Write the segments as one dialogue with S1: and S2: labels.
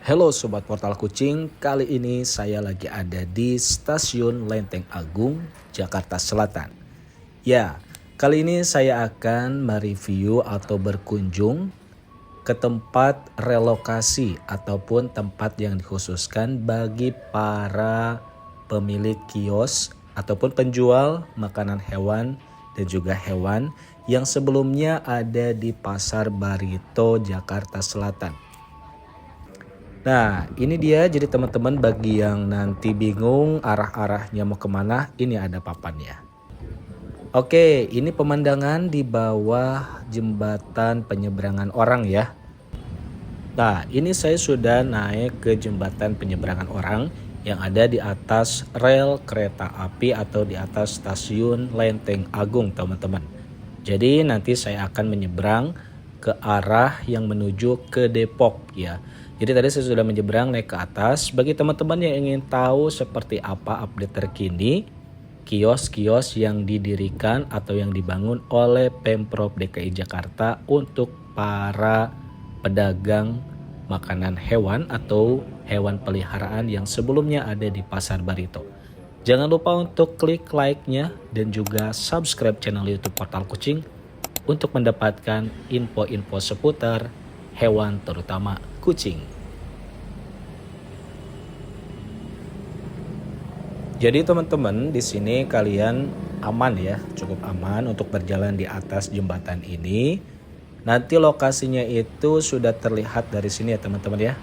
S1: Halo Sobat Portal Kucing, kali ini saya lagi ada di Stasiun Lenteng Agung, Jakarta Selatan. Ya, kali ini saya akan mereview atau berkunjung ke tempat relokasi ataupun tempat yang dikhususkan bagi para pemilik kios ataupun penjual makanan hewan dan juga hewan yang sebelumnya ada di Pasar Barito, Jakarta Selatan. Nah, ini dia jadi teman-teman bagi yang nanti bingung arah-arahnya mau kemana, ini ada papannya. Oke, ini pemandangan di bawah jembatan penyeberangan orang ya. Nah, ini saya sudah naik ke jembatan penyeberangan orang yang ada di atas rel kereta api atau di atas stasiun Lenteng Agung, teman-teman. Jadi nanti saya akan menyeberang ke arah yang menuju ke Depok ya. Jadi tadi saya sudah menyeberang naik ke atas. Bagi teman-teman yang ingin tahu seperti apa update terkini kios-kios yang didirikan atau yang dibangun oleh Pemprov DKI Jakarta untuk para pedagang makanan hewan atau hewan peliharaan yang sebelumnya ada di Pasar Barito. Jangan lupa untuk klik like-nya dan juga subscribe channel YouTube Portal Kucing untuk mendapatkan info-info seputar hewan terutama kucing. Jadi teman-teman di sini kalian aman ya, cukup aman untuk berjalan di atas jembatan ini. Nanti lokasinya itu sudah terlihat dari sini ya teman-teman ya.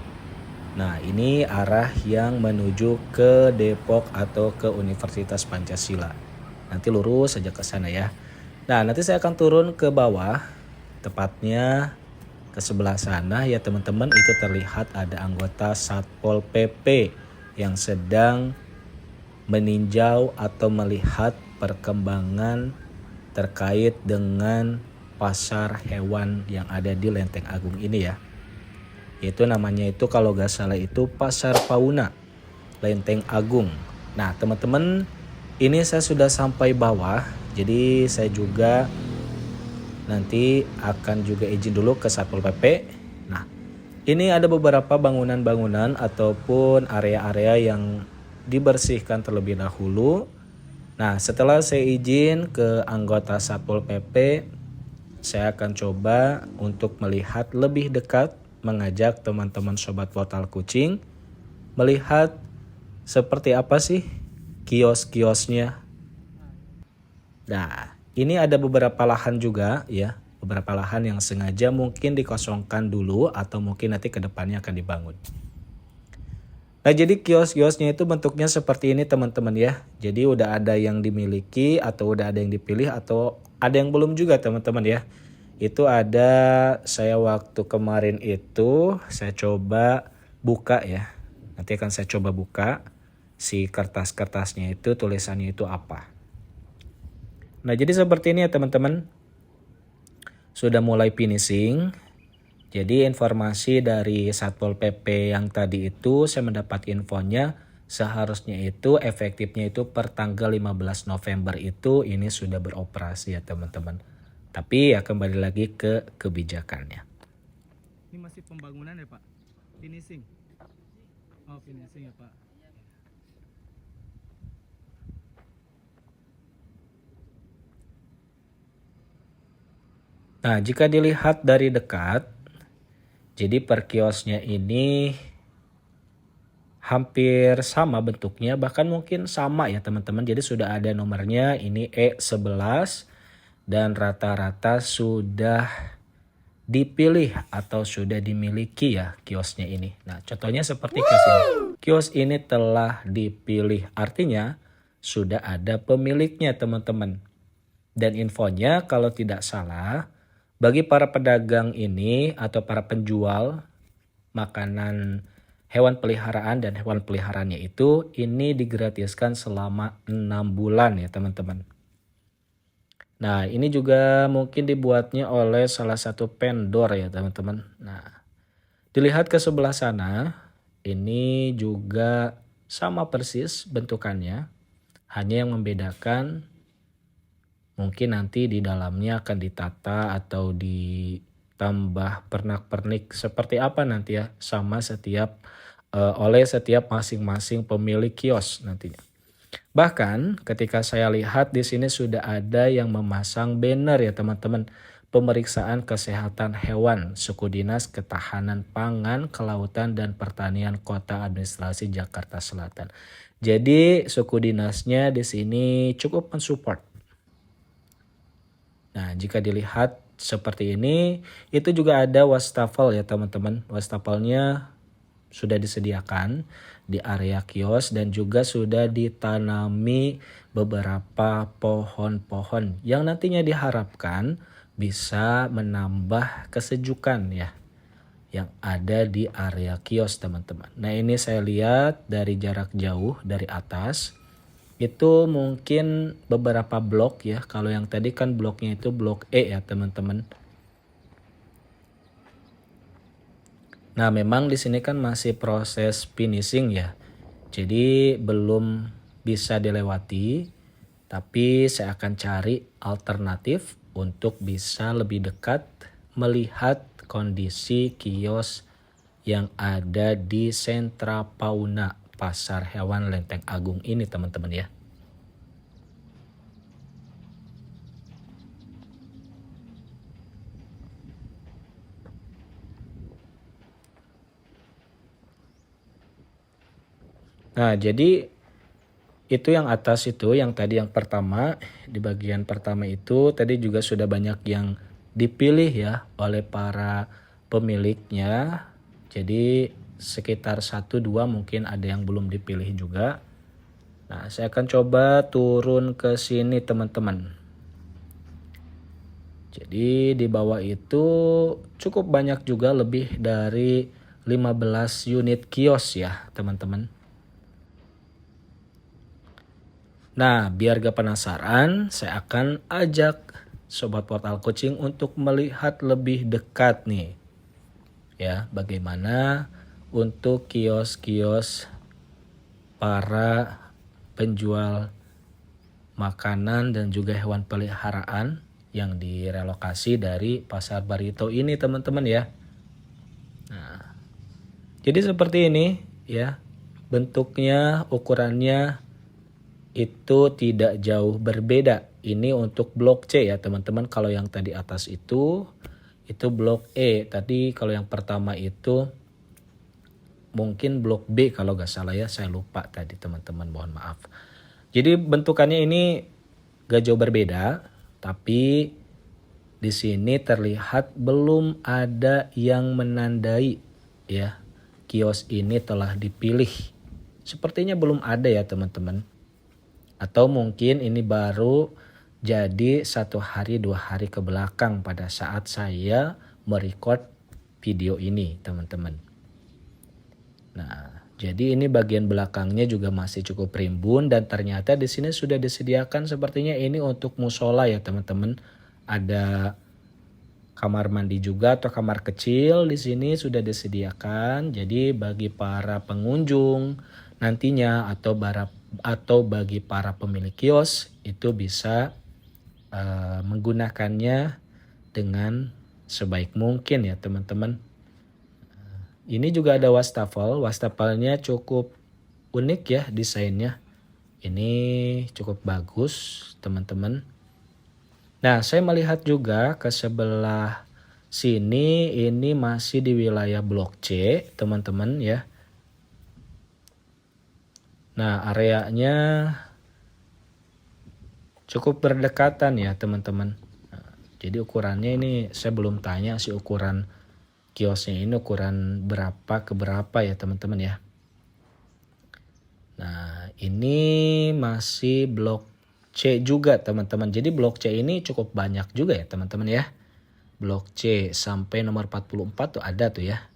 S1: Nah, ini arah yang menuju ke Depok atau ke Universitas Pancasila. Nanti lurus saja ke sana ya. Nah, nanti saya akan turun ke bawah, tepatnya ke sebelah sana ya teman-teman. Itu terlihat ada anggota Satpol PP yang sedang meninjau atau melihat perkembangan terkait dengan pasar hewan yang ada di Lenteng Agung ini ya. Itu namanya itu kalau gak salah itu Pasar Fauna Lenteng Agung. Nah teman-teman, ini saya sudah sampai bawah. Jadi saya juga nanti akan juga izin dulu ke Satpol PP. Nah, ini ada beberapa bangunan-bangunan ataupun area-area yang dibersihkan terlebih dahulu. Nah, setelah saya izin ke anggota Satpol PP, saya akan coba untuk melihat lebih dekat, mengajak teman-teman Sobat Portal Kucing melihat seperti apa sih kios-kiosnya. Nah, ini ada beberapa lahan juga ya, beberapa lahan yang sengaja mungkin dikosongkan dulu atau mungkin nanti ke depannya akan dibangun. Nah, jadi kios-kiosnya itu bentuknya seperti ini teman-teman ya. Jadi udah ada yang dimiliki atau udah ada yang dipilih atau ada yang belum juga teman-teman ya. Itu ada, saya waktu kemarin itu saya coba buka ya. Nanti akan saya coba buka si kertas-kertasnya itu, tulisannya itu apa. Nah, jadi seperti ini ya teman-teman. Sudah mulai finishing. Jadi informasi dari Satpol PP yang tadi itu saya mendapat infonya seharusnya itu efektifnya itu per tanggal 15 November itu ini sudah beroperasi ya teman-teman. Tapi ya kembali lagi ke kebijakannya.
S2: Ini masih pembangunan ya Pak? Finishing? Oh finishing ya Pak.
S1: Nah, jika dilihat dari dekat, jadi per kiosnya ini hampir sama bentuknya, bahkan mungkin sama ya teman-teman. Jadi sudah ada nomornya, ini E11 dan rata-rata sudah dipilih atau sudah dimiliki ya kiosnya ini. Nah, contohnya seperti kios ini. Kios ini telah dipilih, artinya sudah ada pemiliknya teman-teman. Dan infonya kalau tidak salah, bagi para pedagang ini atau para penjual makanan hewan peliharaan dan hewan peliharaannya itu ini digratiskan selama 6 bulan ya teman-teman. Nah, ini juga mungkin dibuatnya oleh salah satu vendor ya teman-teman. Nah, dilihat ke sebelah sana, ini juga sama persis bentukannya. Hanya yang membedakan mungkin nanti di dalamnya akan ditata atau tambah pernak-pernik seperti apa nanti ya sama oleh setiap masing-masing pemilik kios nantinya. Bahkan ketika saya lihat di sini sudah ada yang memasang banner ya teman-teman. Pemeriksaan kesehatan hewan suku dinas ketahanan pangan, kelautan dan pertanian kota administrasi Jakarta Selatan. Jadi suku dinasnya di sini cukup mensupport. Nah, jika dilihat seperti ini, itu juga ada wastafel ya teman-teman. Wastafelnya sudah disediakan di area kios dan juga sudah ditanami beberapa pohon-pohon yang nantinya diharapkan bisa menambah kesejukan ya yang ada di area kios teman-teman. Nah ini saya lihat dari jarak jauh dari atas itu mungkin beberapa blok ya. Kalau yang tadi kan bloknya itu blok E ya teman-teman. Nah, memang di sini kan masih proses finishing ya. Jadi belum bisa dilewati, tapi saya akan cari alternatif untuk bisa lebih dekat melihat kondisi kios yang ada di Sentra Fauna Pasar Hewan Lenteng Agung ini teman-teman ya. Nah, jadi itu yang atas itu, yang tadi yang pertama, di bagian pertama itu tadi juga sudah banyak yang dipilih ya oleh para pemiliknya. Jadi sekitar 1-2 mungkin ada yang belum dipilih juga. Nah, saya akan coba turun ke sini teman-teman. Jadi di bawah itu cukup banyak juga lebih dari 15 unit kios ya teman-teman. Nah, biar gak penasaran, saya akan ajak Sobat Portal Kucing untuk melihat lebih dekat nih. Ya, bagaimana untuk kios-kios para penjual makanan dan juga hewan peliharaan yang direlokasi dari Pasar Barito ini teman-teman ya. Nah, jadi seperti ini ya. Bentuknya, ukurannya itu tidak jauh berbeda. Ini untuk blok C ya teman-teman. Kalau yang tadi atas itu blok E. Tadi kalau yang pertama itu mungkin blok B kalau gak salah ya. Saya lupa tadi teman-teman, mohon maaf. Jadi bentukannya ini gak jauh berbeda. Tapi di sini terlihat belum ada yang menandai ya kios ini telah dipilih. Sepertinya belum ada ya teman-teman. Atau mungkin ini baru jadi 1 hari 2 hari ke belakang pada saat saya merecord video ini teman-teman. Nah, jadi ini bagian belakangnya juga masih cukup rimbun dan ternyata di sini sudah disediakan sepertinya ini untuk musola ya teman-teman. Ada kamar mandi juga atau kamar kecil di sini sudah disediakan. Jadi bagi para pengunjung nantinya atau bagi para pemilik kios itu bisa menggunakannya dengan sebaik mungkin ya teman-teman. Ini juga ada wastafel. Wastafelnya cukup unik ya desainnya. Ini cukup bagus teman-teman. Nah, saya melihat juga ke sebelah sini ini masih di wilayah blok C teman-teman ya. Nah, areanya cukup berdekatan ya teman-teman. Nah, jadi ukurannya ini saya belum tanya sih ukuran kiosnya ini ukuran berapa ke berapa ya teman-teman ya. Nah, ini masih blok C juga teman-teman. Jadi blok C ini cukup banyak juga ya teman-teman ya. Blok C sampai nomor 44 tuh ada tuh ya.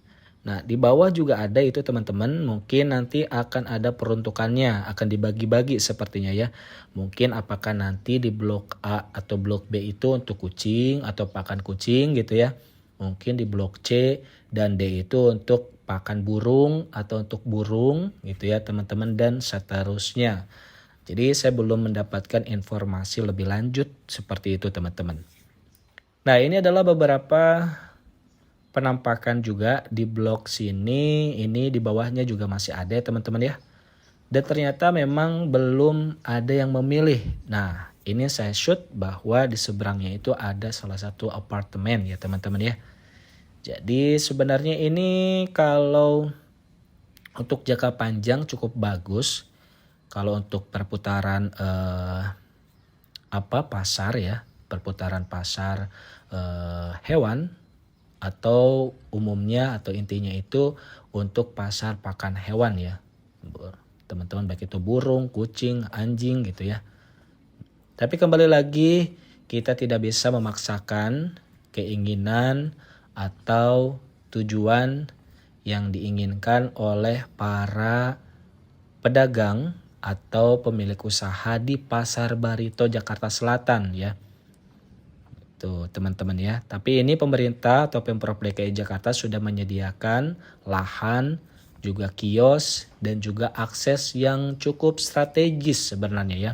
S1: Nah, di bawah juga ada itu teman-teman. Mungkin nanti akan ada peruntukannya, akan dibagi-bagi sepertinya ya. Mungkin apakah nanti di blok A atau blok B itu untuk kucing atau pakan kucing gitu ya. Mungkin di blok C dan D itu untuk pakan burung atau untuk burung gitu ya teman-teman dan seterusnya. Jadi saya belum mendapatkan informasi lebih lanjut seperti itu teman-teman. Nah, ini adalah beberapa penampakan juga di blok sini, ini di bawahnya juga masih ada ya teman-teman ya. Dan ternyata memang belum ada yang memilih. Nah, ini saya shoot bahwa di seberangnya itu ada salah satu apartemen ya teman-teman ya. Jadi sebenarnya ini kalau untuk jangka panjang cukup bagus. Kalau untuk perputaran pasar ya, perputaran pasar hewan atau umumnya atau intinya itu untuk pasar pakan hewan ya. Teman-teman, baik itu burung, kucing, anjing gitu ya. Tapi kembali lagi kita tidak bisa memaksakan keinginan atau tujuan yang diinginkan oleh para pedagang atau pemilik usaha di Pasar Barito Jakarta Selatan ya. Tuh teman-teman ya. Tapi ini pemerintah atau Pemprov DKI Jakarta sudah menyediakan lahan, juga kios, dan juga akses yang cukup strategis sebenarnya ya.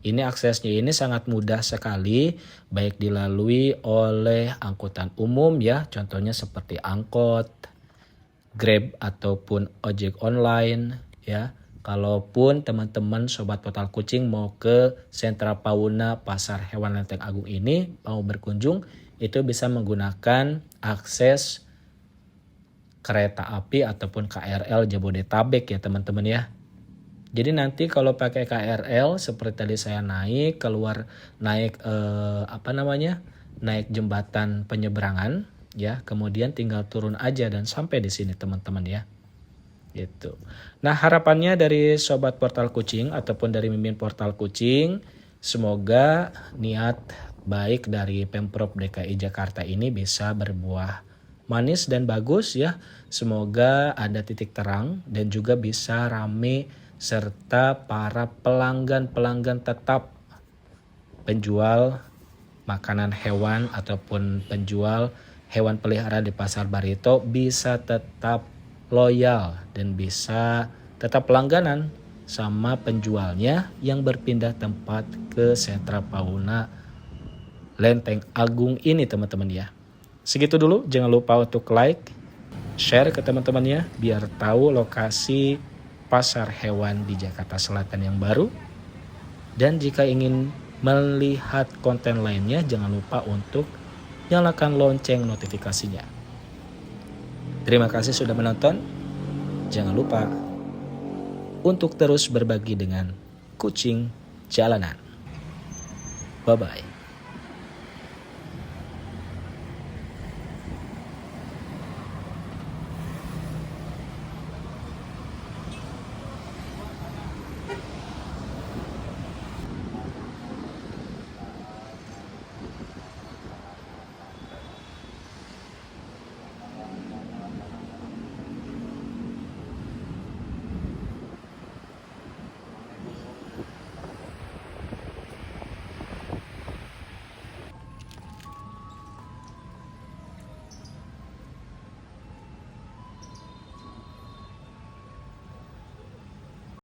S1: Ini aksesnya ini sangat mudah sekali, baik dilalui oleh angkutan umum ya, contohnya seperti angkot, Grab ataupun ojek online ya. Kalaupun teman-teman sobat Portal Kucing mau ke Sentra Pauna Pasar Hewan Lenteng Agung ini mau berkunjung, itu bisa menggunakan akses kereta api ataupun KRL Jabodetabek ya teman-teman ya. Jadi nanti kalau pakai KRL seperti tadi saya naik naik jembatan penyeberangan ya, kemudian tinggal turun aja dan sampai di sini teman-teman ya. Gitu. Nah, harapannya dari sobat Portal Kucing ataupun dari Mimin Portal Kucing, semoga niat baik dari Pemprov DKI Jakarta ini bisa berbuah manis dan bagus ya. Semoga ada titik terang dan juga bisa rame serta para pelanggan-pelanggan tetap penjual makanan hewan ataupun penjual hewan peliharaan di Pasar Barito bisa tetap loyal dan bisa tetap langganan sama penjualnya yang berpindah tempat ke Sentra Pauna Lenteng Agung ini teman-teman ya. Segitu dulu, jangan lupa untuk like, share ke teman-temannya biar tahu lokasi pasar hewan di Jakarta Selatan yang baru. Dan jika ingin melihat konten lainnya, jangan lupa untuk nyalakan lonceng notifikasinya. Terima kasih sudah menonton. Jangan lupa untuk terus berbagi dengan kucing jalanan. Bye-bye.